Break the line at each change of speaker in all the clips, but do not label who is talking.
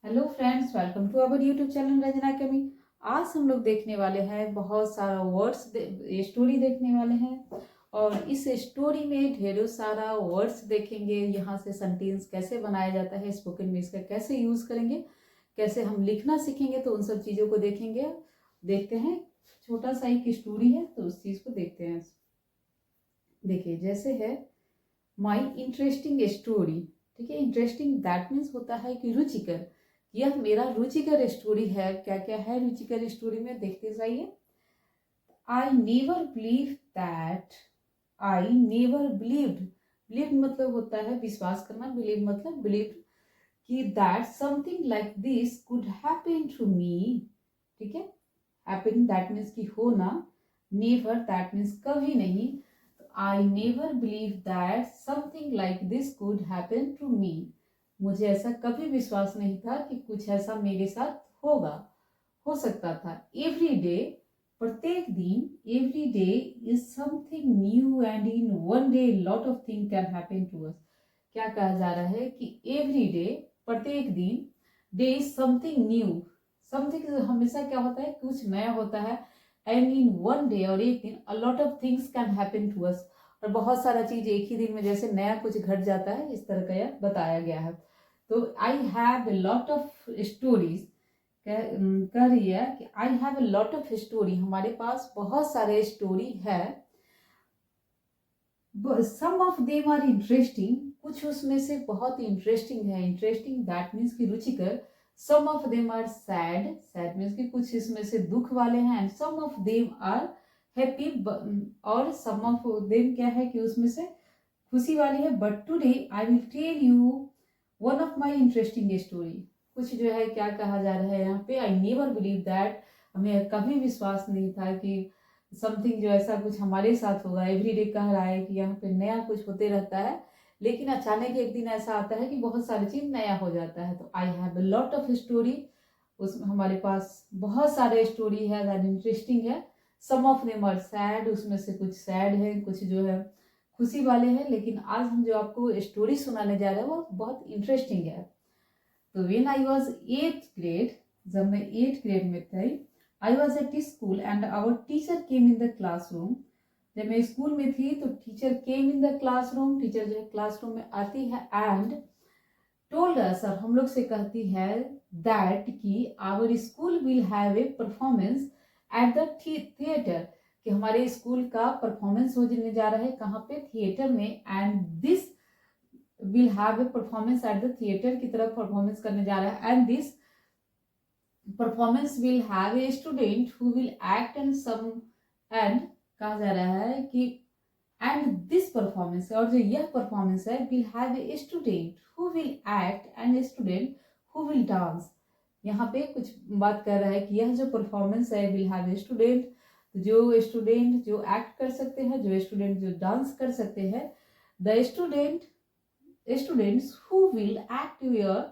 Hello friends, welcome to our YouTube channel Ranjana academy. आज हम लोग देखने वाले हैं बहुत सारा स्टोरी देखने वाले हैं और इस स्टोरी में ढेरों सारा वर्ड्स देखेंगे। यहाँ से सेंटेंस कैसे बनाया जाता है, स्पोकन इंग्लिश का कैसे यूज करेंगे, कैसे हम लिखना सीखेंगे, तो उन सब चीज़ों को देखेंगे। देखते हैं, छोटा सा एक स्टोरी है तो उस चीज़ को देखते हैं। देखिए, जैसे है माई इंटरेस्टिंग स्टोरी। ठीक है, इंटरेस्टिंग दैट मीन्स होता है कि रुचिकर। यह मेरा रुचिकर स्टोरी है। क्या क्या है रुचिकर स्टोरी में, देखते जाइए। I never believe that, I never believed, believe मतलब होता है विश्वास करना, बिलीव मतलब बिलीव कि that something like this could happen to me. ठीक है, हैपन दैट मीन्स कि होना, नेवर दैट मीन्स कभी नहीं। I never believe that something like this could happen to me. मुझे ऐसा कभी विश्वास नहीं था कि कुछ ऐसा मेरे साथ होगा, हो सकता था। एवरी डे, प्रत्येक दिन, every day is something new and in one day lot of thing can happen to us. क्या कहा जा रहा है कि एवरी डे, प्रत्येक दिन, day is something new. Something हमेशा क्या होता है, कुछ नया होता है। एंड इन वन डे, और एक दिन, a lot of things can happen to us, और बहुत सारा चीज एक ही दिन में जैसे नया कुछ घट जाता है, इस तरह का यह बताया गया है। तो I have a lot of stories, कह रही है कि I have a lot of story, हमारे पास बहुत सारे स्टोरी है। सम ऑफ देम आर इंटरेस्टिंग, कुछ उसमें से बहुत इंटरेस्टिंग है। इंटरेस्टिंग दैट मीन्स की रुचिकर। Some of them are sad, sad means की कुछ इसमें से दुख वाले हैं। And some of them are happy, और सम ऑफ देम क्या है कि उसमें से खुशी वाली है। But today I will tell you one of my interesting story. कुछ जो है क्या कहा जा रहा है यहाँ पे, आई नेवर बिलीव दैट, हमें कभी विश्वास नहीं था कि समथिंग जो ऐसा कुछ हमारे साथ होगा। एवरीडे कह रहा है कि यहाँ पे नया कुछ होते रहता है, लेकिन अचानक एक दिन ऐसा आता है कि बहुत सारी चीज नया हो जाता है। तो I have a lot of story, उसमें हमारे पास बहुत सारे स्टोरी है दैट इंटरेस्टिंग है। सम ऑफ देम आर सैड, उसमें से कुछ सैड है, कुछ जो है खुशी वाले हैं। लेकिन आज हम जो आपको स्टोरी सुनाने जा रहे हैं वो बहुत इंटरेस्टिंग है। तो when I was 8th grade, जब मैं 8th ग्रेड में थी, I was at school and our teacher came in the classroom. जब मैं स्कूल में थी तो teacher came in the classroom, teacher जो है क्लासरूम में आती है। एंड टोल्ड अस, और हम लोग से कहती है, दैट कि our school will have a performance at the theatre, कि हमारे स्कूल का परफॉर्मेंस होने जा रहा है कहाँ पे, थिएटर में। And this will have a performance at the theatre की तरफ परफॉर्मेंस करने जा रहा है। And this performance will have a student who will act and some, and कहा जा रहा है कि एंड दिस परफॉर्मेंस, और जो यह परफॉर्मेंस है, will have a student who will act and A student who will dance. यहाँ पे कुछ बात कर रहा है कि यह जो परफॉर्मेंस है, विल हैव ए स्टूडेंट, जो स्टूडेंट जो एक्ट कर सकते हैं, जो स्टूडेंट जो डांस कर सकते हैं। The students who will act your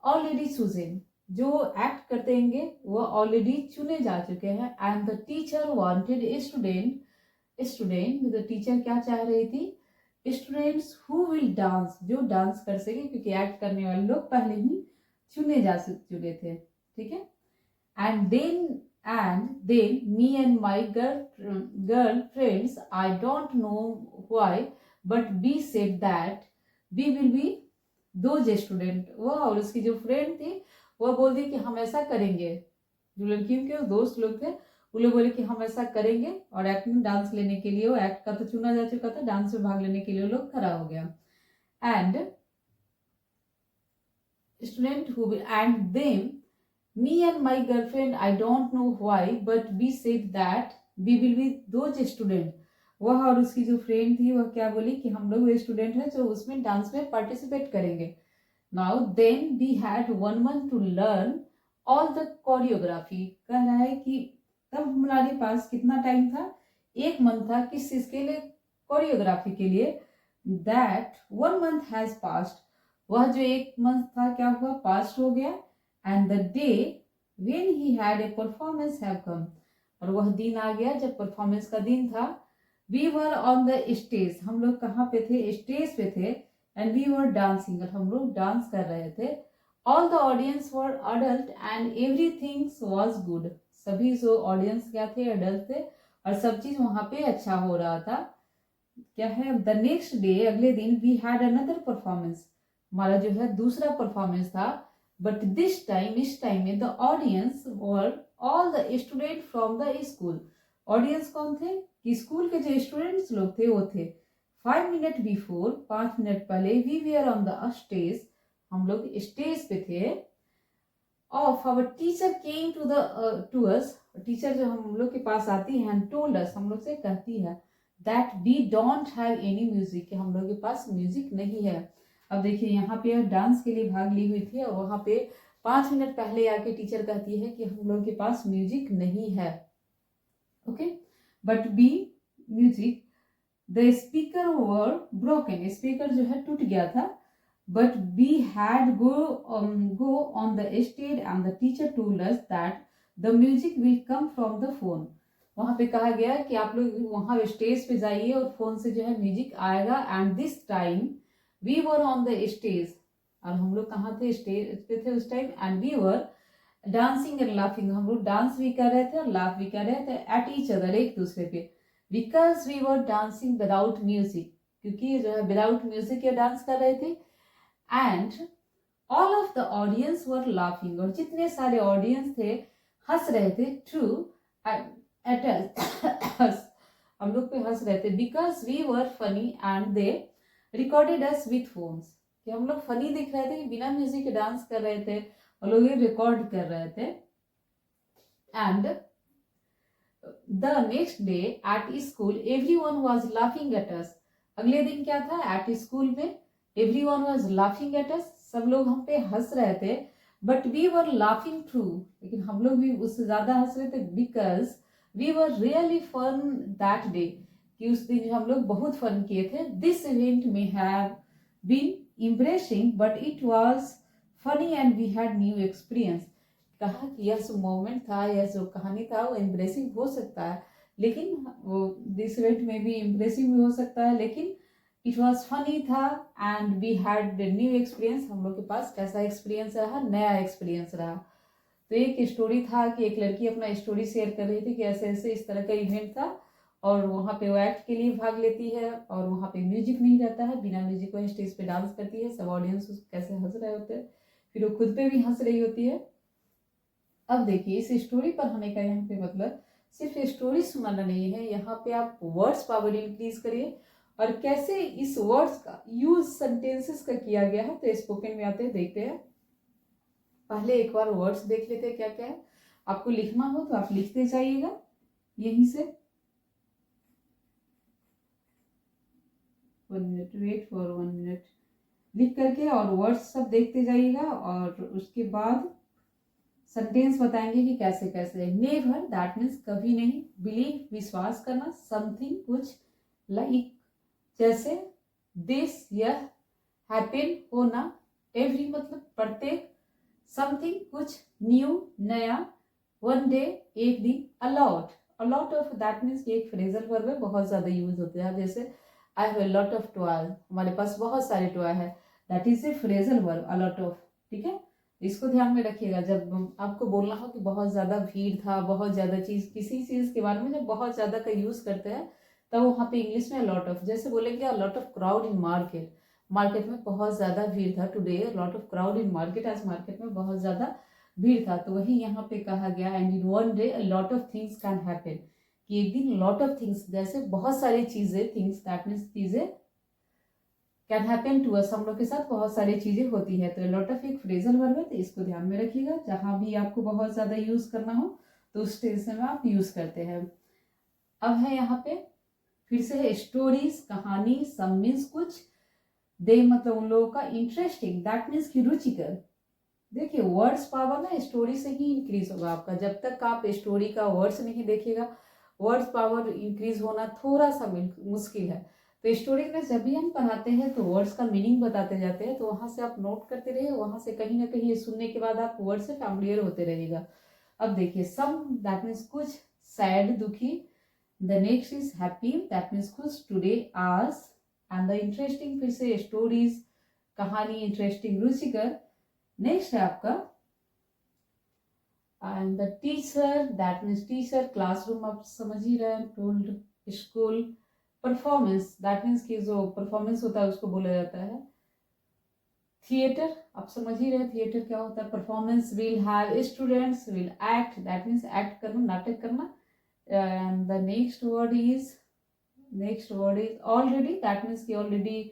already chosen, जो एक्ट करते हैं वो ऑलरेडी चुने जा चुके हैं। And the teacher wanted a student, the teacher क्या चाह रही थी, स्टूडेंट्स हु विल डांस, जो डांस कर सके, क्योंकि एक्ट करने वाले लोग पहले ही चुने जा चुके थे। ठीक है, and then me and my girl friends, I don't know why but we said that we will be two student. वो और उसकी जो फ्रेंड थी वो बोल दी कि हम ऐसा करेंगे। जो लड़कियों के दोस्त लोग थे वो लोग बोले कि हम ऐसा करेंगे, और एक्टिंग डांस लेने के लिए, वो एक्ट का तो चुना जा चुका था, डांस में भाग लेने के लिए वो लोग खड़ा हो गया। And student who and them me and my girlfriend, I don't know why but we said that we will be two student. वह और उसकी जो फ्रेंड थी वह क्या बोली कि हम लोग वो स्टूडेंट हैं जो उसमें डांस में पार्टिसिपेट करेंगे। Now then we had 1 month to learn all the choreography। कह रहा है कि तब हमारे पास कितना टाइम था, 1 मंथ था, किस चीज के लिए, कोरियोग्राफी के लिए। That 1 month has passed, वह जो 1 मंथ था क्या हुआ, पास्ट हो गया। And the day when he had a performance have come, और वह दिन आ गया जब परफॉर्मेंस का दिन था। We were on the stage, हम लोग कहाँ पे थे, स्टेज पे थे। एंड वी वर डांसिंग, और हम लोग डांस कर रहे थे। All the audience were adult and everything was good. सभी जो ऑडियंस क्या थे, अडल्ट थे, और सब चीज वहां पे अच्छा हो रहा था। क्या है, द नेक्स्ट डे, अगले दिन, वी हैड अनदर परफॉर्मेंस, हमारा जो है दूसरा परफॉर्मेंस था। बट दिस टाइम, इस टाइम में, the audience were all the student from the school. Audience कौन थे, कि स्कूल के जो स्टूडेंट्स लोग थे वो थे। 5 मिनट बिफोर, 5 मिनट पहले, we were on the stage, हम लोग स्टेज पे थे। Of our teacher came to us, teacher जो हम लोग के पास आती है, एंड टोल्ड अस, हम लोग से कहती है, that we don't have any music, कि हम लोग के पास म्यूजिक नहीं है। अब देखिए यहाँ पे डांस के लिए भाग ली हुई थी, और वहां पे 5 मिनट पहले आके टीचर कहती है कि हम लोग के पास म्यूजिक नहीं है। Okay, but be music, the speaker were broken, speaker जो है टूट गया था। But we had go on the stage and the teacher told us that the music will come from the phone. वहां पे कहा गया कि आप लोग वहां स्टेज पे जाइए और फोन से जो है म्यूजिक आएगा। And this time we were on the stage, और हम लोग कहाँ थे, स्टेज पे थे उस time. And we were dancing and laughing, हम लोग डांस भी कर रहे थे और लाफ भी कर रहे थे एट ईच अदर, एक दूसरे पे। Because we were dancing without music, क्योंकि जो है विदाउट म्यूजिक ये डांस कर रहे थे। And all of the audience were laughing, और जितने सारे ऑडियंस थे हंस रहे थे। ट्रू एट अस, हम लोग पे हंस रहे थे। Because we were funny and they recorded us with phones, कि हम लोग फनी दिख रहे थे, बिना म्यूजिक के डांस कर रहे थे और लोग ये रिकॉर्ड कर रहे थे। And the next day at school everyone was laughing at us, अगले दिन क्या था, एट स्कूल में everyone was laughing at us, सब लोग हम पे हंस रहे थे। but we were laughing too, लेकिन हम लोग भी उससे ज्यादा हंस रहे थे। because we were really fun that day, कि उस दिन हम लोग बहुत फन किए थे। this event may have been embarrassing but it was funny and we had new experience। कहा कि यह जो मोमेंट था, यह जो कहानी था, वो एम्ब्रेसिंग हो सकता है, लेकिन वो दिस इवेंट में भी एम्ब्रेसिंग भी हो सकता है, लेकिन इट वॉज फनी था। And we had new experience, हम लोग के पास कैसा एक्सपीरियंस रहा, नया एक्सपीरियंस रहा। तो एक स्टोरी था कि एक लड़की अपना स्टोरी शेयर कर रही थी कि ऐसे ऐसे इस तरह का इवेंट था, और वहाँ पे वो एक्ट के लिए भाग लेती है, और वहाँ पे म्यूजिक नहीं रहता है, बिना म्यूजिक वो स्टेज पे डांस करती है, सब ऑडियंस कैसे हंस रहे होते हैं, फिर वो खुद पे भी हंस रही होती है। अब देखिए इस स्टोरी पर होने का यहाँ पे मतलब सिर्फ स्टोरी सुनाना नहीं है, यहाँ पे आप वर्ड्स पावर इंक्रीज करिए। और कैसे इस वर्ड्स का यूज सेंटेंसेस का किया गया है, तो स्पोकन में आते हैं, देखते हैं। पहले एक बार वर्ड्स देख लेते हैं क्या क्या है। आपको लिखना हो तो आप लिखते जाइएगा यहीं से। 1 मिनट, वेट फॉर 1 मिनट, लिख करके और वर्ड्स सब देखते जाइएगा, और उसके बाद सेंटेंस बताएंगे कि कैसे कैसे। नेवर, दैट मीन्स कभी नहीं। बिलीव, विश्वास करना। समथिंग, कुछ। लाइक, जैसे। दिस, यह। हैपन, होना। एवरी मतलब प्रत्येक। समथिंग, कुछ। न्यू, नया। वन डे, एक दिन। A lot, a lot of, that means ये एक फ्रेजल वर्ब है, बहुत ज्यादा यूज होते हैं। जैसे I have a lot of toy, हमारे पास बहुत सारे टॉय है, that is A phrasal verb, a lot of. ठीक है, इसको ध्यान में रखिएगा जब आपको बोलना हो कि बहुत ज्यादा भीड़ था, बहुत ज्यादा चीज, किसी चीज के बारे में जब बहुत ज्यादा का यूज करते हैं, तब वहां पे इंग्लिश में लॉट ऑफ, जैसे बोलेंगे lot of crowd in market, market में बहुत ज्यादा भीड़ था। Today lot of crowd in market, आज मार्केट में बहुत ज्यादा भीड़ था। तो वही यहाँ पे कहा गया, and in one day lot of things can happen, कि एक दिन लॉट ऑफ थिंग्स, जैसे बहुत सारी चीजें, थिंग्स दैट मीन्स चीजें, कैन हैपन टू अस, हम लोग के साथ बहुत सारी चीजें होती है। तो लॉट ऑफ एक फ्रेजल वर्ब है, तो इसको ध्यान में रखिएगा। जहां भी आपको बहुत ज्यादा यूज करना हो तो उस टेंस में आप यूज करते हैं। अब है यहाँ पे फिर से है स्टोरीज, कहानी। सम मीन्स कुछ। दे मतलब उन लोगों का। इंटरेस्टिंग, दैट मीन्स की रुचिकर। देखिए वर्ड्स पावर ना स्टोरी से ही इंक्रीज होगा आपका। जब तक आप स्टोरी का वर्ड्स नहीं देखिएगा, वर्ड्स पावर इंक्रीज होना थोड़ा सा मुश्किल है। तो स्टोरी में जब भी हम पढ़ाते हैं तो वर्ड्स का मीनिंग बताते जाते हैं, तो वहां से आप नोट करते रहिए, वहां से कहीं ना कहीं सुनने के बाद आप वर्ड से फैमिलियर होते रहिएगा। अब देखिए सम, दैट मीन्स कुछ। सैड, दुखी। The next is happy, that means खुश। टुडे, आज। एंड द इंटरेस्टिंग, फिर से स्टोरीज, कहानी, इंटरेस्टिंग, रुचिकर। नेक्स्ट है आपका and the teacher, that means teacher, classroom आप समझ ही रहे हैं, told, school, performance, that means कि जो परफॉर्मेंस होता है उसको बोला जाता है। थिएटर, आप समझ ही रहे थिएटर क्या होता है। Performance, will have students, will act, that means act करना, नाटक करना। And the next word is already, that means कि ऑलरेडी,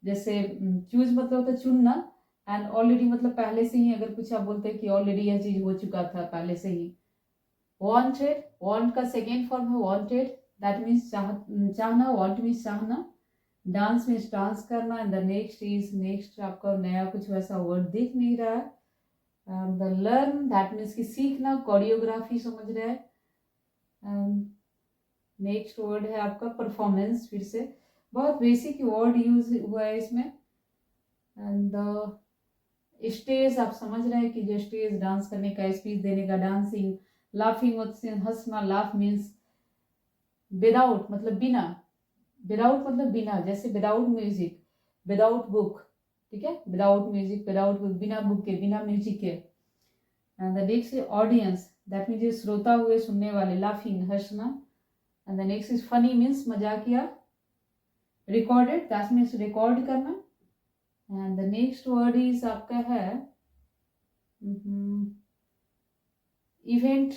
जैसे चूज मतलब होता है चुनना, एंड ऑलरेडी मतलब पहले से ही, अगर कुछ आप बोलते हैं कि ऑलरेडी यह चीज हो चुका था पहले से ही। वांटेड, वांट का सेकेंड फॉर्म है वांटेड, दैट मीन्स चाहना, वांट मीन्स चाहना। डांस मीन्स डांस करना। एंड द नेक्स्ट आपका नया कुछ वैसा वर्ड दिख नहीं रहा है। द लर्न, दैट मीन्स कि सीखना, कोरियोग्राफी समझ रहे हैं। नेक्स्ट वर्ड है आपका परफॉर्मेंस, फिर से बहुत बेसिक वर्ड यूज हुआ है इसमें। एंड द स्टेज, आप समझ रहे हैं कि जो स्टेज, डांस करने का, स्पीच देने का, डांसिंग, लाफिंग हंसना, लाफ मीन्स विदाउट मतलब बिना, विदाउट मतलब बिना, जैसे विदाउट म्यूजिक, विदाउट बुक, ठीक है, विदाउट म्यूजिक, विदाउट बुक, बिना बुक के, बिना म्यूजिक के। And the next is audience, that means श्रोता हुए, सुनने वाले, लाफिंग हंसना। And the next is funny means मजाकिया। रिकॉर्डेड, दैट मीन्स रिकॉर्ड करना। And the next word is आपका है इवेंट,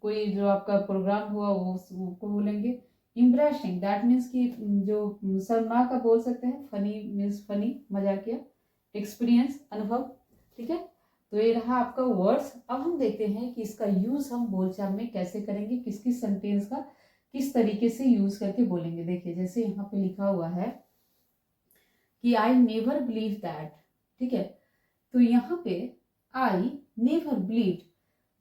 कोई जो आपका प्रोग्राम हुआ वो को बोलेंगे। इम्प्रेसिंग, दैट मीन्स कि जो शर्मा का बोल सकते हैं। फनी मीन्स फनी, मजाकिया। एक्सपीरियंस, अनुभव, ठीक है। तो ये रहा आपका वर्ड्स। अब हम देखते हैं कि इसका यूज हम बोलचाल में कैसे करेंगे, किस किस सेंटेंस का किस तरीके से यूज करके बोलेंगे। देखिए जैसे यहाँ पे लिखा हुआ है कि आई नेवर बिलीव दैट, ठीक है। तो यहाँ पे आई नेवर बिलीव,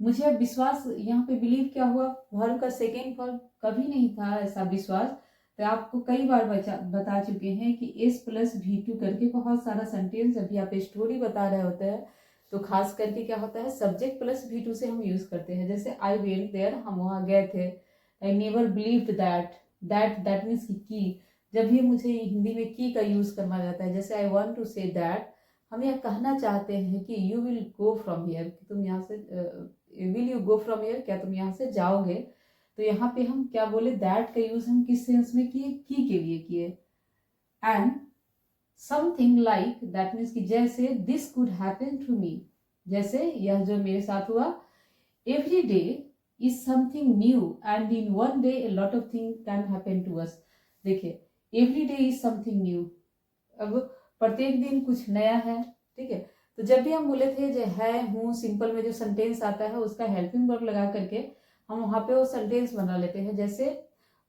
मुझे अब विश्वास, यहाँ पे बिलीव क्या हुआ, वर्ब का सेकेंड फॉर्म, कभी नहीं था ऐसा विश्वास। तो आपको कई बार बता चुके हैं कि S+V2 करके बहुत सारा सेंटेंस, जब भी आप स्टोरी बता रहे होते हैं तो खास करके क्या होता है, सब्जेक्ट +V2 से हम यूज करते हैं। जैसे आई वेंट देयर, हम वहाँ गए थे। आई never believed that, that means की, जब भी मुझे हिंदी में की का यूज करना जाता है। जैसे I want to say that, हम यह कहना चाहते हैं कि you will go from here, तुम यहाँ से, will you go from here, क्या तुम यहाँ से जाओगे। तो यहाँ पे हम क्या बोले, दैट का यूज हम किस सेंस में किए, की के लिए किए। And something like, that means कि जैसे, this could happen to me, जैसे यह जो मेरे साथ हुआ। Every day is something new and in one day a lot of things can happen to us। देखिए every day is something new, अब प्रत्येक दिन कुछ नया है, ठीक है। तो जब भी हम बोले थे जो है, हूँ, सिंपल में जो सेंटेंस आता है उसका हेल्पिंग वर्ब लगा करके हम वहां पे वो सेंटेंस बना लेते हैं। जैसे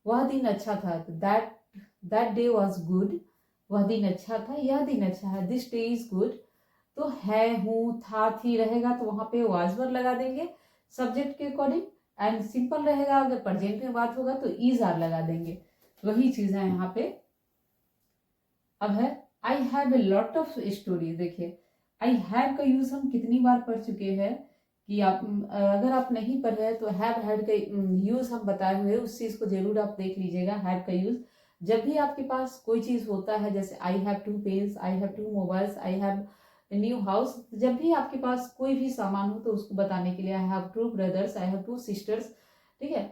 वह दिन अच्छा था, तो दैट डे वॉज गुड, वह दिन अच्छा था, यह दिन अच्छा है, दिस डे इज गुड। तो है, हूँ, था, थी रहेगा तो वहां पे वाज वर्ब लगा देंगे सब्जेक्ट के अकॉर्डिंग। एंड सिंपल रहेगा, अगर प्रेजेंट में बात होगा तो इज आर लगा देंगे। वही चीज है यहाँ पे। अब है आई have a lot of story. देखिए आई हैव का यूज हम कितनी बार पढ़ चुके हैं कि आप, अगर आप नहीं पढ़े हैं तो हैव हैड का यूज हम बताए हुए, उस चीज को जरूर आप देख लीजिएगा। हैव का यूज जब भी आपके पास कोई चीज होता है, जैसे I have 2 pens, I have 2 mobiles, I have new house, जब भी आपके पास कोई भी सामान हो तो उसको बताने के लिए आई have 2 brothers, I have 2 sisters, ठीक है।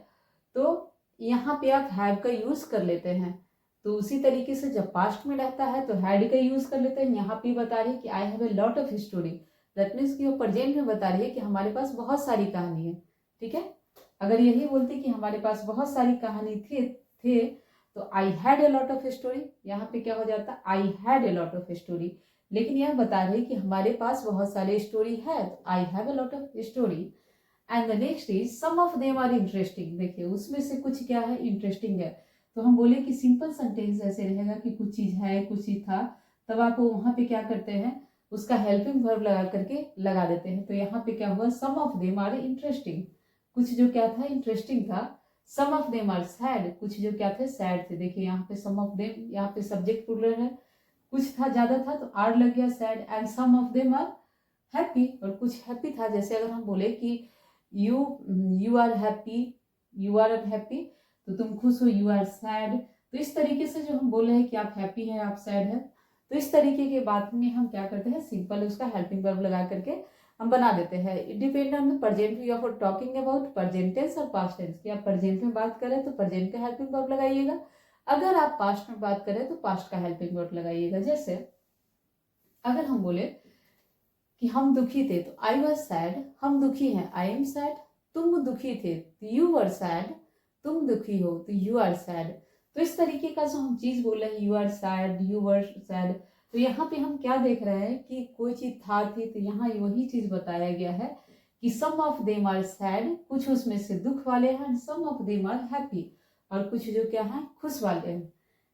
तो यहाँ पे आप हैव का यूज कर लेते हैं। तो उसी तरीके से जब पास्ट में रहता है तो हैड का यूज कर लेते हैं। यहाँ पे बता रही है कि I have a lot of story, that means कि वो प्रेजेंट में बता रही है कि हमारे पास बहुत सारी कहानी है, ठीक है। अगर यही बोलती कि हमारे पास बहुत सारी कहानी थे तो I had a lot of story, यहाँ पे क्या हो जाता, I had a lot of story. लेकिन यह बता रही कि हमारे पास बहुत सारे स्टोरी है, तो I have a lot of story. And the next is some of them are interesting. देखिए उसमें से कुछ क्या है, इंटरेस्टिंग है। तो हम बोले कि सिंपल सेंटेंस ऐसे रहेगा कि कुछ चीज है, कुछ चीज था, तब आप वहां पे क्या करते हैं, उसका हेल्पिंग वर्ब लगा करके लगा देते हैं। तो यहाँ पे क्या हुआ, सम ऑफ देम आर इंटरेस्टिंग, कुछ जो क्या था, इंटरेस्टिंग था। सम ऑफ देम आर सैड, कुछ जो क्या थे, सैड थे। देखिए यहाँ पे सम ऑफ देम, यहाँ पे सब्जेक्ट प्लूरल है, कुछ था, ज्यादा था तो आर लग गया, sad. And some of them are happy, और कुछ हैप्पी था। जैसे अगर हम बोले कि you are happy, you are unhappy, तो तुम खुश हो, यू आर सैड। तो इस तरीके से जो हम बोले हैं कि आप हैप्पी हैं, आप सैड है, तो इस तरीके के बात में हम क्या करते हैं, सिंपल उसका हेल्पिंग वर्ब लगा करके हम बना देते हैं। It depend on present we of talking about present tense और पास्ट टेंस की। आप प्रेजेंट में बात करें तो प्रेजेंट का हेल्पिंग वर्ब लगाइएगा, अगर आप पास्ट में बात करें तो पास्ट का हेल्पिंग वर्ब लगाइएगा। जैसे अगर हम बोले कि हम दुखी थे तो आई वॉज सैड, हम दुखी हैं, आई एम सैड। तुम दुखी थे तो यू वर सैड, तुम दुखी हो तो यू आर सैड। तो इस तरीके का जो हम चीज बोल रहे हैं, you are sad, you were sad, तो यहाँ पे हम क्या देख रहे हैं कि कोई चीज था थी, तो यहाँ वही चीज बताया गया है कि some of them are sad, कुछ उसमें से दुख वाले हैं, some of them are happy, और कुछ जो क्या है खुश वाले हैं।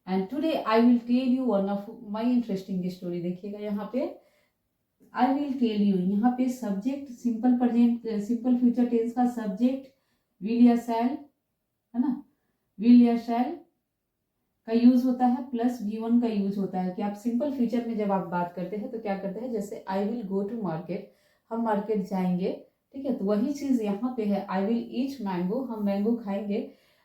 And today I will tell you one of my interesting story. देखिएगा यहाँ पे आई विल टेल यू, यहाँ पे subject simple present simple future tense का सब्जेक्ट विल या शैल है ना, विल या शैल का यूज होता है प्लस V1 का यूज होता है। कि आप सिंपल फ्यूचर में जब आप बात करते हैं तो क्या करते हैं, जैसे I will go to market, हम मार्केट जाएंगे, ठीक है, तो वही चीज यहाँ पे है। आई विल ईट मैंगो, हम मैंगो खाएंगे।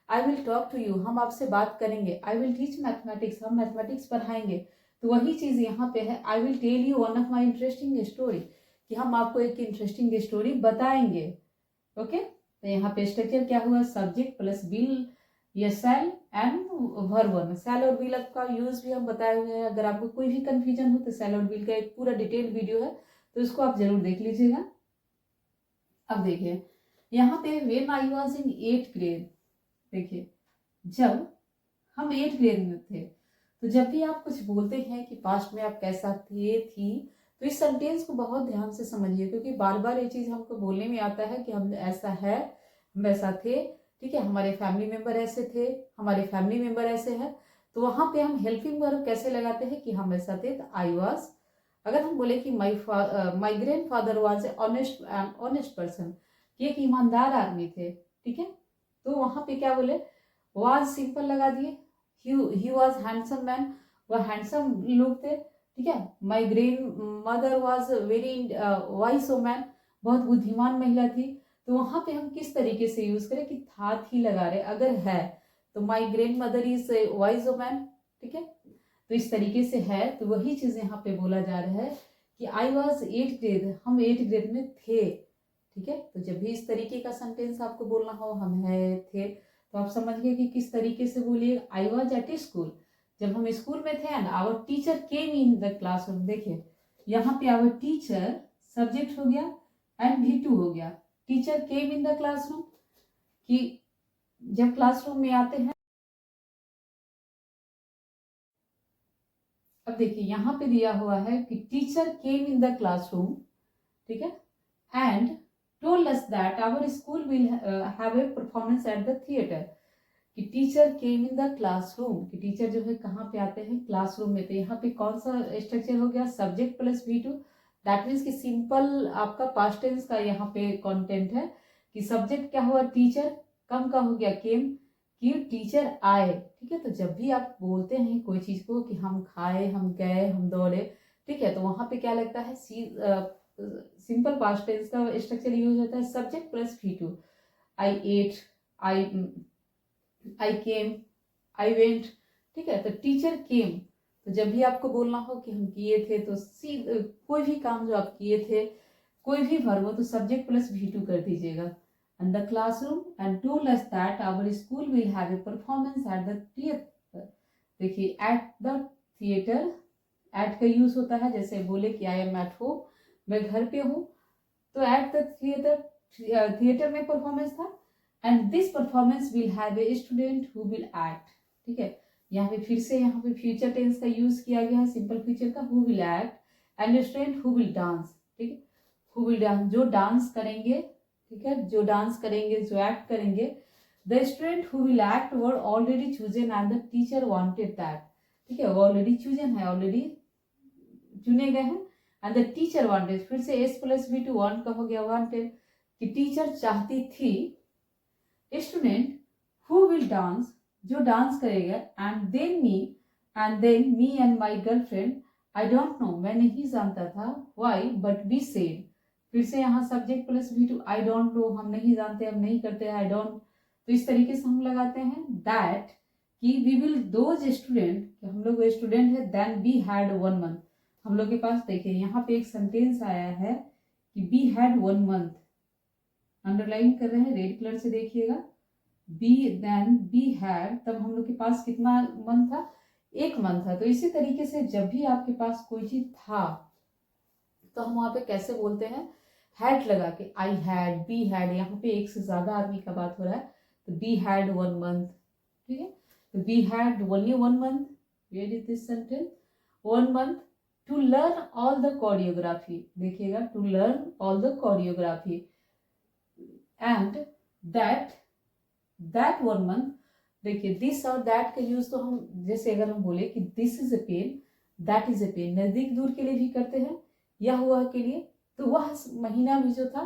I will talk to you, हम आपसे बात करेंगे। आई विल टीच मैथमेटिक्स, हम मैथमेटिक्स पढ़ाएंगे। तो वही चीज यहाँ पे है, I will tell you one of my interesting story, कि हम आपको एक इंटरेस्टिंग स्टोरी बताएंगे। ओके, तो यहाँ पे स्ट्रक्चर क्या हुआ, सब्जेक्ट प्लस विल या शैल एंड वर्ब वन। शैल और विल का यूज भी हम बताए हुए हैं, अगर आपको कोई भी कंफ्यूजन हो तो शैल और विल का एक पूरा डिटेल वीडियो है, तो उसको आप जरूर देख लीजिएगा। अब देखिए यहाँ पे when I was in 8th grade, देखिए जब हम 8th ग्रेड में थे, तो जब भी आप कुछ बोलते हैं कि पास्ट में आप कैसा थे थी, तो इस सेंटेंस को बहुत ध्यान से समझिए, क्योंकि बार बार ये चीज हमको बोलने में आता है कि हम ऐसा है, हम ऐसा थे, ठीक है, हमारे फैमिली मेंबर ऐसे थे, हमारे फैमिली मेंबर ऐसे है। तो वहां पे हम हेल्पिंग वर्ब कैसे लगाते हैं कि हम ऐसा थे, तो आई वाज। अगर हम बोले कि my grand father was a honest person, ये एक ईमानदार आदमी थे, ठीक है, तो वहां पे क्या बोले, वाज सिंपल लगा दिए। ही वॉज हैंडसम मैन, वह हैंडसम लोग थे, ठीक है। My grand mother was very vice woman, बहुत बुद्धिमान महिला थी। तो वहां पे हम किस तरीके से यूज करें कि था थी लगा रहे, अगर है तो my grand mother is wise woman, ठीक है, तो इस तरीके से है। तो वही चीज यहाँ पे बोला जा रहा है कि आई वॉज 8th ग्रेड, हम 8th ग्रेड में थे, ठीक है। तो जब भी इस तरीके का सेंटेंस आपको बोलना हो, हम है थे, तो आप समझ गए कि किस तरीके से बोलिए। I was at a school, जब हम स्कूल में थे and our teacher came in the classroom. देखिए यहाँ पे आवर टीचर सब्जेक्ट हो गया एंड V2 हो गया। Teacher came in the classroom, कि जब क्लासरूम में आते हैं। अब देखिए यहाँ पे दिया हुआ है कि teacher came in the classroom, ठीक है, and told us that our school will have a performance at the theatre. कि teacher came in the classroom, कि टीचर जो है कहाँ पे आते हैं, क्लासरूम में। तो यहाँ पे कौन सा स्ट्रक्चर हो गया, subject plus V2। That means कि सिंपल आपका पास्ट टेंस का यहाँ पे कंटेंट है कि सब्जेक्ट क्या हुआ टीचर, कम का हो गया केम, कि टीचर आए, ठीक है। तो जब भी आप बोलते हैं कोई चीज को कि हम खाए, हम गए, हम दौड़े, ठीक है, तो वहां पे क्या लगता है, सिंपल पास्ट टेंस का स्ट्रक्चर यूज होता है subject plus V2। I ate, I came, I went, ठीक है। तो टीचर केम, तो जब भी आपको बोलना हो कि हम किए थे, तो कोई भी काम जो आप किए थे, कोई भी वर्ब हो, तो सब्जेक्ट प्लस V2 कर दीजिएगा। And the classroom and told us that our school will have a performance at the theatre. देखिए एट द थिएटर, एट का यूज होता है, जैसे बोले कि आई एम एट होम, मैं घर पे हूँ, तो एट द थिएटर, थिएटर में परफॉर्मेंस था। And this performance will have a student who will act, ठीक है। यहाँ पे फिर से यहाँ पे फ्यूचर टेंस का यूज किया गया है, सिंपल फ्यूचर का, who will act, and student who will dance, ठीक है, हु विल डांस, जो डांस करेंगे, ठीक है, जो डांस करेंगे, जो एक्ट करेंगे। The student who will act were already chosen and the teacher wanted that, ठीक है, वो ऑलरेडी चूजन है, ऑलरेडी चुने गए हैं। एंड द टीचर वांटेड, फिर से S प्लस V2 वांट का हो गया वांटेड, कि टीचर चाहती थी। स्टूडेंट हु विल डांस, जो डांस करेगा। And then me and my girlfriend, I don't no, मैं नहीं जानता था, वाई बट वी सेड, फिर से यहाँ subject plus V2, I don't no, हम नहीं जानते, हम नहीं करते, आई डोंट। तो इस तरीके से हम लगाते हैं दैट, कि वी विल दोज स्टूडेंट, हम लोग स्टूडेंट है, देन बी हैड 1 मंथ। हम लोग के पास देखिए यहाँ पे एक सेंटेंस आया है कि बी हैड 1 मंथ, अंडरलाइन कर रहे हैं रेड कलर से देखिएगा, बी देन बी हैड, तब हम लोग के पास कितना मंथ था, 1 मंथ था। तो इसी तरीके से जब भी आपके पास कोई चीज था तो हम वहां पे कैसे बोलते हैं, हैड लगा के, आई हैड, बी हैड, यहाँ पे एक से ज्यादा आदमी का बात हो रहा है तो बी हैड 1 मंथ, ठीक है। तो we had only 1 month, where is this sentence, 1 month to learn all the choreography, देखिएगा to learn all the choreography, and that 1 month, देखिए दिस और दैट का यूज तो हम जैसे अगर हम बोले कि this is a pen, that is a pen, नजदीक दूर के लिए भी करते हैं, यह हुआ के लिए, तो वह महीना भी जो था,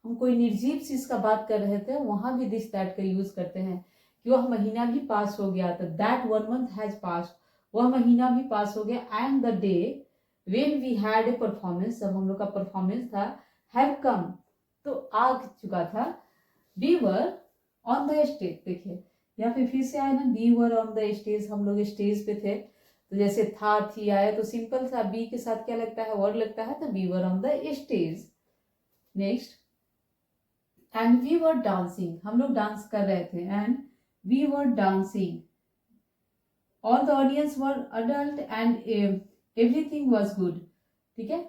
हम कोई निर्जीव चीज का बात कर रहे थे, वहां भी दिस दैट का यूज करते हैं कि वह महीना भी पास हो गया, तो दैट 1 मंथ हैज पास, वह महीना भी पास हो गया, and the day when we had a performance, जब हम लोग का परफॉर्मेंस था, हैव कम, तो आ चुका था, we were on the stage, देखिए यहाँ पे फिर से आया ना, we were on the stage, हम लोग स्टेज पे थे, तो जैसे था थी आया तो सिंपल सा बी के साथ क्या लगता है, वर्ड लगता है, तो we were on the stage. Next, and we were dancing, हम लोग डांस कर रहे थे, and we were dancing, all the audience were adult and everything was good, ठीक है।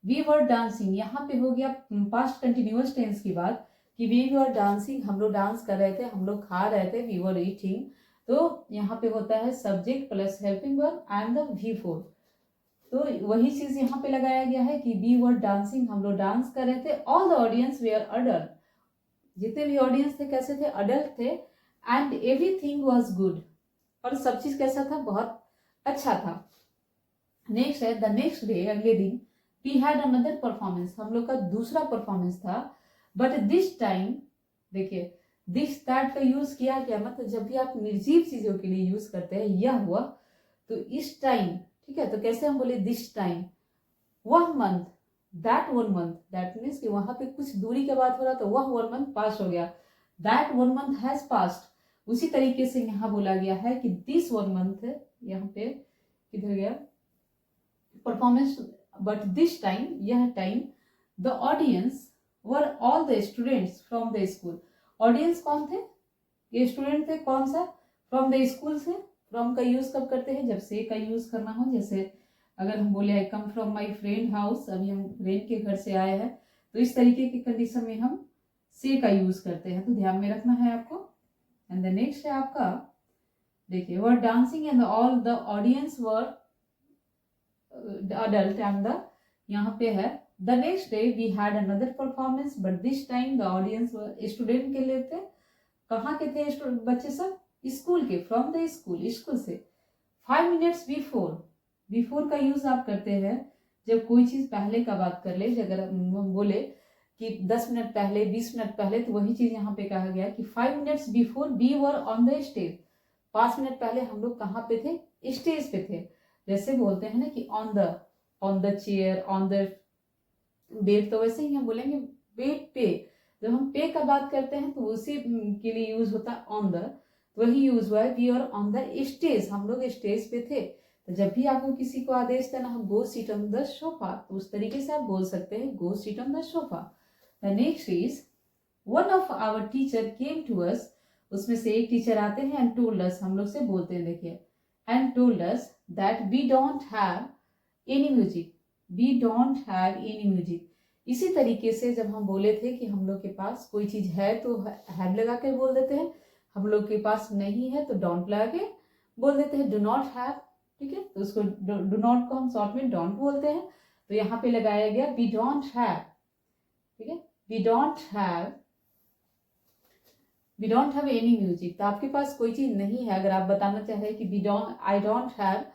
वी वर डांसिंग, यहाँ पे हो गया पास्ट कंटिन्यूअस टेंस की बात कि वी वर डांसिंग, हम लोग डांस कर रहे थे, हम लोग खा रहे थे, वी वर ईटिंग, तो यहाँ पे होता है subject plus helping verb and the V4, तो वही चीज यहाँ पे लगाया गया है कि वी वर डांसिंग, हम लोग डांस कर रहे थे, all the audience were adult, जितने भी ऑडियंस थे कैसे थे, अडल्ट थे, एंड एवरीथिंग वॉज गुड, और सब चीज कैसा था, बहुत अच्छा था। नेक्स्ट है, द नेक्स्ट डे, अगले दिन, वी हैड अनदर परफॉर्मेंस, हम लोग का दूसरा परफॉर्मेंस था, बट दिस टाइम, देखिए दिस दैट का यूज किया गया, मतलब जब भी आप निर्जीव चीजों के लिए यूज करते हैं, यह हुआ, तो इस टाइम, ठीक है, तो कैसे हम बोले दिस टाइम, वह month, that 1 month, that means कि वहां पे कुछ दूरी के बात हो रहा, तो वह 1 मंथ पास हो गया, दैट 1 मंथ हैज पास्ड, उसी तरीके से यहाँ बोला गया है कि दिस 1 मंथ, यहाँ पे किधर गया परफॉर्मेंस, बट दिस टाइम, यह time, the audience were all the students from the school, audience कौन थे, ये स्टूडेंट थे, कौन सा, फ्रॉम द स्कूल से, फ्रॉम का यूज कब करते हैं, जब से का यूज करना हो, जैसे अगर हम बोले I come from my friend house, अभी हम फ्रेंड के घर से आए हैं, तो इस तरीके की कंडीशन में हम से का यूज करते हैं, तो ध्यान में रखना है आपको। एंड द नेक्स्ट है आपका, देखिए were dancing and all the audience were adult, and the, यहाँ पे है the next day we had another performance, but this time the audience were, student के लिए थे, कहाँ के थे बच्चे सब, स्कूल के, फ्रॉम द स्कूल, स्कूल से। 5 मिनट्स बिफोर, बिफोर का यूज आप करते हैं जब कोई चीज पहले का बात कर ले, अगर हम बोले कि 10 मिनट पहले, 20 मिनट पहले, तो वही चीज यहाँ पे कहा गया कि 5 minutes before we were on the stage, 5 minute पहले हम लोग कहाँ पे थे, स्टेज पे थे, जैसे बोलते हैं ना कि on the chair, on the bed, तो वैसे ही हम बोलेंगे बेड पे, जब हम पे का बात करते हैं तो उसी के लिए यूज होता है ऑन द, तो वही यूज हुआ है, we are on the stage, हम लोग स्टेज पे थे, तो जब भी आपको किसी को आदेश देना हो go sit on the sofa, तो उस तरीके से आप बोल सकते हैं go sit on the sofa. The next is one of our teacher came to us, उसमें से एक टीचर आते हैं, एंड टोल्ड अस, हम लोग से बोलते हैं, देखिए and told us that we don't have any music, we don't have any music. इसी तरीके से जब हम बोले थे कि हम लोग के पास कोई चीज है तो हैव लगा के बोल देते हैं, हम लोग के पास नहीं है तो डोंट लगा के बोल देते हैं, डू नॉट हैव, ठीक है, तो उसको डू नॉट को हम शॉर्ट में डोंट बोलते हैं, तो यहाँ पे लगाया गया वी डोंट हैव, ठीक है, we don't have any music, तो आपके पास कोई चीज नहीं है, अगर आप बताना चाहे कि I don't have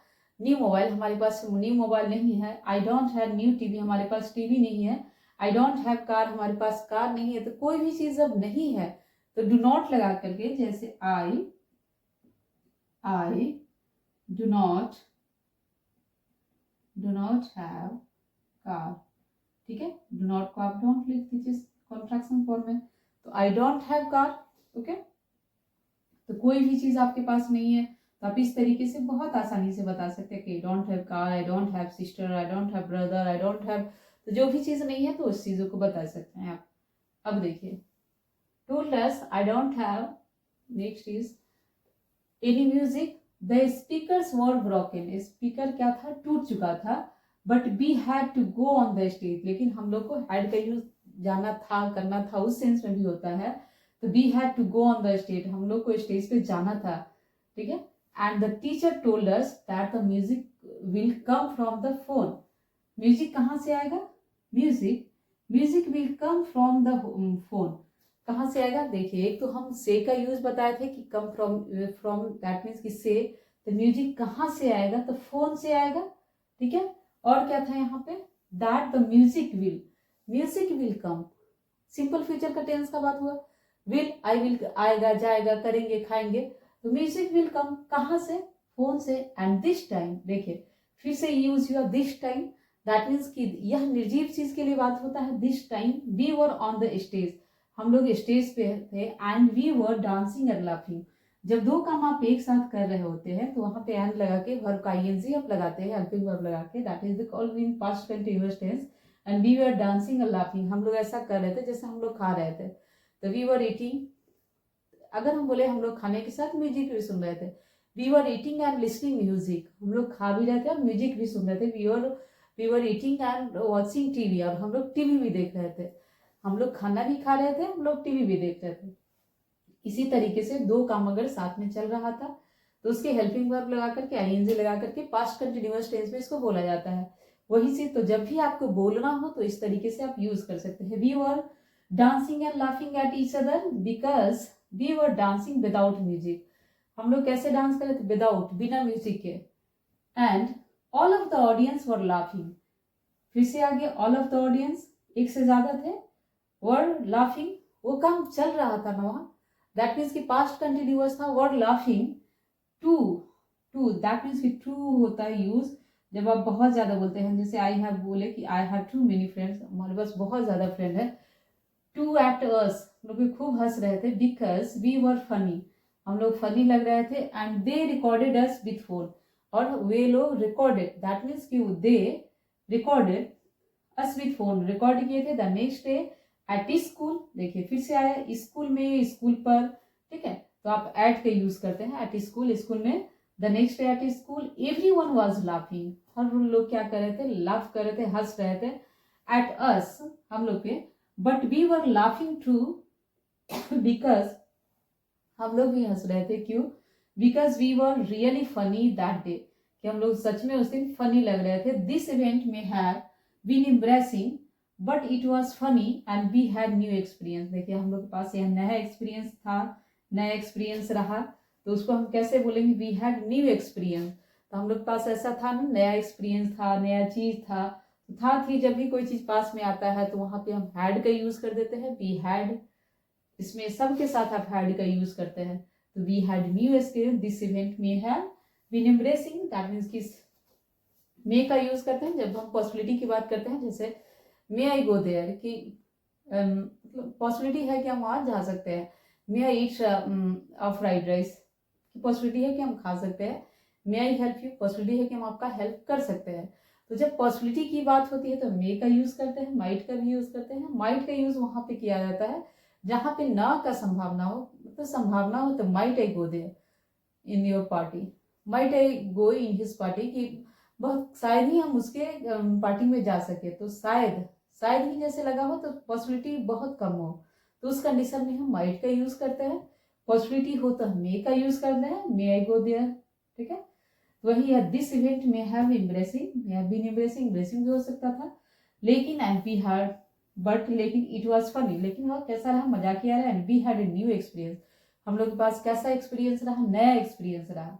new mobile, हमारे पास न्यू मोबाइल नहीं है, I don't have new TV, हमारे पास टीवी नहीं है, आई डोंट हैव कार, हमारे पास कार नहीं है, तो कोई भी चीज जब नहीं है तो डू नॉट लगा करके, जैसे I do not have car, ठीक है, डू नॉट को आप डोंट लिख दीजिए कॉन्ट्रैक्शन फॉर्म में, तो I don't have car, okay, तो कोई भी चीज आपके पास नहीं है तो आप इस तरीके से बहुत आसानी से बता सकते हैं कि I don't have car, I don't have sister, I don't have brother, I don't have, तो जो भी चीज़ नहीं है तो उस चीज़ों को बता सकते हैं आप। अब देखिए, told us I don't have, next is any music, the speakers were broken, speaker क्या था, टूट चुका था, but we had to go on the stage, लेकिन हम लोग को had का यूज जाना था, करना था, उस सेंस में भी होता है, तो we had to go on the stage, हम लोग को स्टेज पे जाना था, ठीक है। And the teacher told us that the music will come from the phone, music कहाँ से आएगा, music will come from the phone, कहाँ से आएगा, देखिए एक तो हम से का यूज बताए थे कि कम फ्रॉम दैट मीन्स कि से, तो म्यूजिक कहाँ से आएगा, तो फोन से आएगा, ठीक है। और क्या था यहाँ पे, that the music will come, simple future का टेंस का बात हुआ, विल आई विल आएगा, जाएगा, करेंगे, खाएंगे, तो म्यूजिक विल कम कहाँ से, फोन से। एंड दिस टाइम, देखिए फिर से यूज हुआ दिस टाइम, दैट मीन्स कि यह निर्जीव चीज के लिए बात होता है। This time we were on the stage, हम लोग स्टेज पे थे, and we were dancing and laughing, जब दो काम आप एक साथ कर रहे होते हैं तो वहां पे एंड लगा के वर्ब का आईएनजी आप लगाते हैं, हेल्पिंग वर्ब लगा के, that is the called in past continuous tense, and we were dancing and laughing, हम लोग ऐसा कर रहे थे जैसे हम लोग खा रहे थे, तो वी वर ईटिंग, अगर हम बोले हम लोग खाने के साथ म्यूजिक भी सुन रहे थे, we were eating and listening music, हम लोग खा भी रहे थे और म्यूजिक भी सुन रहे थे, we were eating and watching TV, और हम लोग टीवी भी देख रहे थे, हम लोग खाना भी खा रहे थे, हम लोग टीवी भी देख रहे थे। इसी तरीके से दो काम अगर साथ में चल रहा था तो उसके हेल्पिंग वर्ब लगा करके, आईएनजी लगा करके पास्ट कंटिन्यूअस टेंस में इसको बोला जाता है। वही चीज, तो जब भी आपको बोलना हो तो इस तरीके से आप यूज कर सकते हैं। We were dancing and laughing at each other because we were dancing without music, हम लोग कैसे डांस कर रहे थे, विदाउट, बिना म्यूजिक के, and all of the audience were laughing, फिर से आगे ऑल ऑफ द ऑडियंस, एक से ज्यादा थे, वर लाफिंग, वो काम चल रहा था ना वहां, दैट मीन्स कि पास्ट कंटिन्यूअस था, were laughing, to that means कि टू होता है यूज जब आप बहुत ज्यादा बोलते हैं, जैसे आई हैव बोले कि I have too many friends, हमारे पास बहुत ज्यादा फ्रेंड है, टू एट अस, लोग खूब हंस रहे थे, बिकॉज वी वर फनी, हम लोग फनी लग रहे थे, and they recorded us with phone, और वे लोग रिकॉर्डेड, दैट मीन्स कि they recorded us with phone, record किए थे, the next day at school, देखिए फिर से आया स्कूल में, स्कूल पर, ठीक है, तो आप एट के यूज करते हैं, एट स्कूल, स्कूल में, the next day at school everyone was laughing, हर लोग क्या कर रहे थे, लाफ कर रहे थे, हंस रहे थे, एट अस, हम लोग पे, but we were laughing too because, हम लोग भी हंस रहे थे, क्यों, because we were really funny that day, कि हम लोग सच में उस दिन फनी लग रहे थे। दिस इवेंट में have been embarrassing but it was funny and we had new experience, देखिए हम लोग के पास यह नया एक्सपीरियंस था, नया एक्सपीरियंस रहा, तो उसको हम कैसे बोलेंगे, वी हैड न्यू एक्सपीरियंस, तो हम लोग के पास ऐसा था ना, नया एक्सपीरियंस था, नया चीज था, थी, जब भी कोई चीज पास में आता है तो वहां पे हम हैड का यूज कर देते हैं, वी हैड, इसमें सबके साथ आप हैड का यूज करते हैं, तो we had new experience, this event में have been embracing, that means कि मे का यूज करते हैं जब हम पॉसिबिलिटी की बात करते हैं, जैसे मे आई गो देयर, कि मतलब पॉसिबिलिटी है कि हम वहां जा सकते हैं, मे आई ईट फ्राइड राइस, की पॉसिबिलिटी है कि हम खा सकते हैं, मे आई हेल्प यू, पॉसिबिलिटी है कि हम आपका हेल्प कर सकते हैं, तो जब पॉसिबिलिटी की बात होती है तो मे का यूज करते हैं, माइट का भी यूज करते हैं, माइट का यूज वहां पे किया जाता है जहां पे ना का संभावना हो, मतलब संभावना हो, तो might I go there in your party, might I go in his party, कि बहुत शायद ही हम उसके पार्टी में जा सके, तो शायद ही जैसे लगा हो, तो पॉसिबिलिटी बहुत कम हो, तो उस कंडीशन में हम माइट का यूज करते हैं, पॉसिबिलिटी हो तो हम मे का यूज करते हैं, मे आई गो देयर, ठीक है, तो वही है, दिस इवेंट में have embarrassing, may have been embarrassing, embarrassing भी हो सकता था, लेकिन एंड वी हैड, बट लेकिन इट वॉज फनी, लेकिन वह कैसा रहा, मजाकिया रहा, and we had a new experience, हम लोग के पास कैसा एक्सपीरियंस रहा, नया एक्सपीरियंस रहा।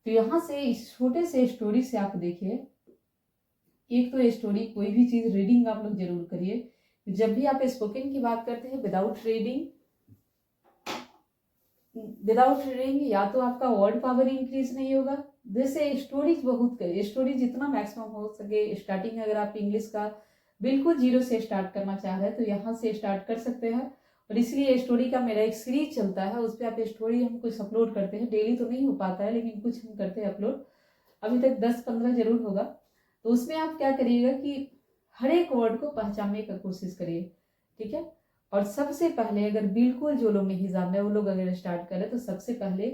तो यहाँ से इस छोटे से स्टोरी से आप देखिए, एक तो स्टोरी, कोई भी चीज रीडिंग आप लोग जरूर करिए, जब भी आप स्पोकन की बात करते हैं, विदाउट रीडिंग या तो आपका वर्ड पावर इंक्रीज नहीं होगा, जैसे स्टोरीज बहुत करिए, स्टोरी जितना मैक्सिमम हो सके, स्टार्टिंग अगर आप इंग्लिश का बिल्कुल जीरो से स्टार्ट करना चाह रहे हैं तो यहाँ से स्टार्ट कर सकते हैं, और इसलिए स्टोरी का मेरा एक सीरीज चलता है, उस पर आप स्टोरी हम कुछ अपलोड करते हैं, डेली तो नहीं हो पाता है लेकिन कुछ हम करते हैं अपलोड, अभी तक 10-15 जरूर होगा। तो उसमें आप क्या करिएगा कि हर एक वर्ड को पहचानने का कोशिश करिए, ठीक है। और सबसे पहले अगर बिल्कुल जो लोग नहीं जान रहे वो लोग अगर स्टार्ट करें तो सबसे पहले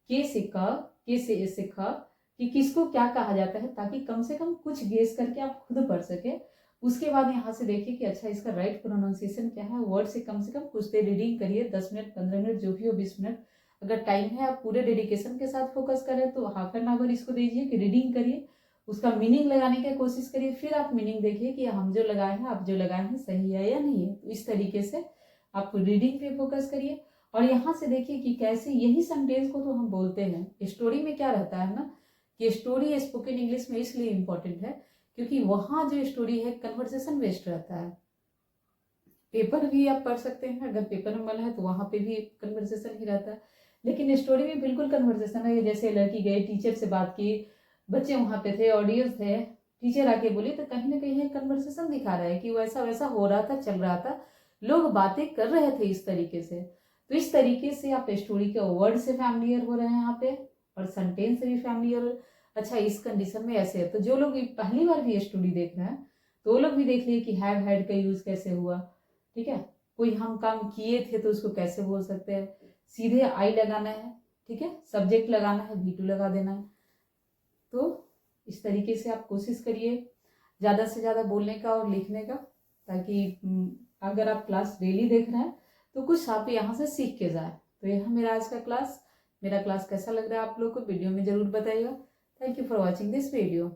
के से क, के से ए से ख कि किसको क्या कहा जाता है, ताकि कम से कम कुछ गेस करके आप खुद पढ़ सके। उसके बाद यहाँ से देखिए कि अच्छा इसका राइट प्रोनाउंसिएशन क्या है, वर्ड से कम कुछ देर रीडिंग करिए, 10 मिनट 15 मिनट जो भी हो, 20 मिनट अगर टाइम है, आप पूरे डेडिकेशन के साथ फोकस करें तो हाफ एन आवर इसको दीजिए कि रीडिंग करिए, उसका मीनिंग लगाने की कोशिश करिए, फिर आप मीनिंग देखिए कि हम जो लगाए हैं, आप जो लगाए हैं सही है या नहीं है। तो इस तरीके से आप रीडिंग पे फोकस करिए। और यहाँ से देखिए कि कैसे यही सेंटेंस को तो हम बोलते हैं, स्टोरी में क्या रहता है ना कि स्टोरी स्पोकन इंग्लिश में इसलिए इम्पोर्टेंट है क्योंकि वहाँ जो स्टोरी है कन्वर्सेशन बेस्ड रहता है। पेपर भी आप पढ़ सकते हैं, अगर पेपर में मन है तो वहाँ पे भी कन्वर्सेशन ही रहता है, लेकिन स्टोरी में बिल्कुल कन्वर्सेशन है। जैसे लड़की गई, टीचर से बात की, बच्चे वहाँ पे थे, ऑडियंस थे, टीचर आके बोली, तो कहीं ना कहीं कन्वर्सेशन दिखा रहा है कि वैसा वैसा हो रहा था, चल रहा था, लोग बातें कर रहे थे इस तरीके से। तो इस तरीके से आप स्टोरी के वर्ड से फैमिलियर हो रहे हैं यहाँ पे, और सेंटेंस से भी फैमिलियर। अच्छा, इस कंडीशन में ऐसे है, तो जो लोग पहली बार भी स्टोरी देख रहे हैं तो वो लोग भी देख लिए कि हैव हैड का यूज कैसे हुआ, ठीक है। कोई हम काम किए थे तो उसको कैसे बोल सकते हैं, सीधे आई लगाना है, ठीक है, सब्जेक्ट लगाना है, V2 लगा देना है। तो इस तरीके से आप कोशिश करिए ज़्यादा से ज़्यादा बोलने का और लिखने का, ताकि अगर आप क्लास डेली देख रहे हैं तो कुछ आप यहाँ से सीख के जाए। तो यह मेरा आज का क्लास, मेरा क्लास कैसा लग रहा है आप लोग को वीडियो में ज़रूर बताइएगा। Thank you for watching this video.